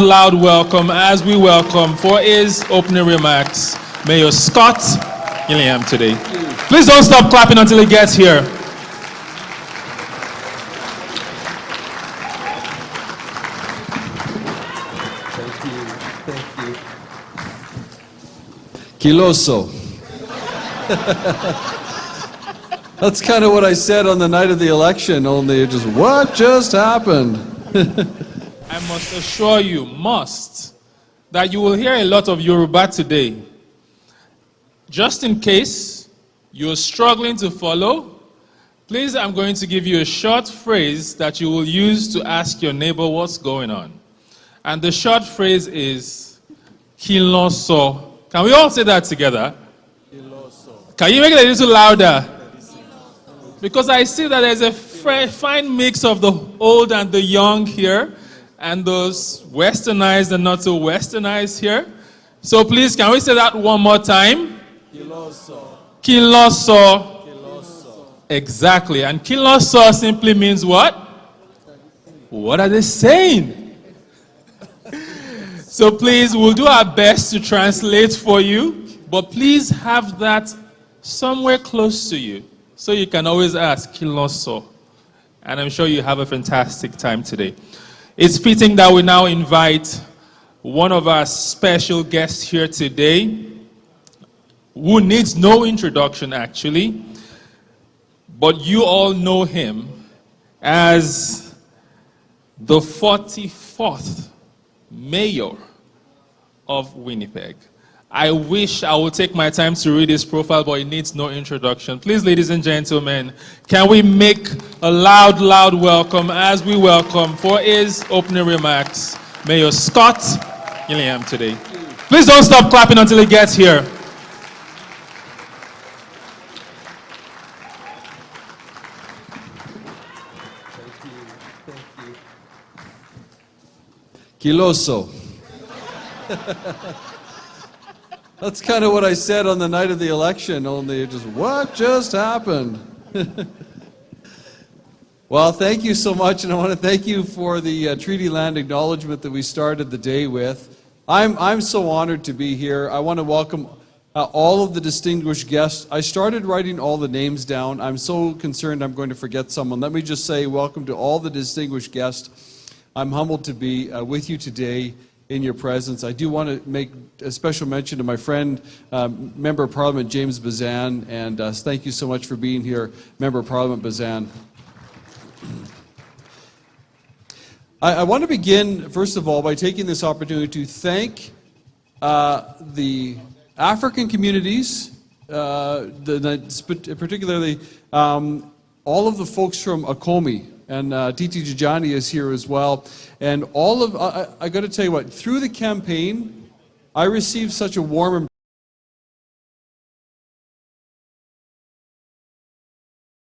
Loud welcome as we welcome for his opening remarks, Mayor Scott Gilliam today. Please don't stop clapping until he gets here. Thank you. Thank you. Kiloso. That's kind of what I said on the night of the election, only it just, what just happened? I must assure you, that you will hear a lot of Yoruba today. Just in case you're struggling to follow, please, I'm going to give you a short phrase that you will use to ask your neighbor what's going on. And the short phrase is, Kiloso. Can we all say that together? Kiloso. Can you make it a little louder? Because I see that there's a fine mix of the old and the young here, and those westernized and not so westernized here. So please, can we say that one more time? Kiloso. Kiloso. Kiloso. Exactly. And kiloso simply means what? What are they saying? So please, we'll do our best to translate for you, but please have that somewhere close to you, so you can always ask kiloso. And I'm sure you have a fantastic time today. It's fitting that we now invite one of our special guests here today, who needs no introduction actually, but you all know him as the 44th mayor of Winnipeg. I wish I would take my time to read his profile, but it needs no introduction. Please, ladies and gentlemen, can we make a loud welcome as we welcome for his opening remarks, Mayor Scott Gilliam today. Please don't stop clapping until he gets here. Thank you. Thank you. Kiloso. That's kind of what I said on the night of the election, only it just, what just happened? Well, thank you so much, and I want to thank you for the treaty land acknowledgement that we started the day with. I'm so honored to be here. I want to welcome all of the distinguished guests. I started writing all the names down. I'm so concerned I'm going to forget someone. Let me just say welcome to all the distinguished guests. I'm humbled to be with you today in your presence. I do want to make a special mention to my friend, Member of Parliament James Bazan, and thank you so much for being here, Member of Parliament Bazan. I want to begin, first of all, by taking this opportunity to thank the African communities, particularly all of the folks from Akomi, and Titi Jajani is here as well. And all of, I got to tell you what, through the campaign, I received such a warm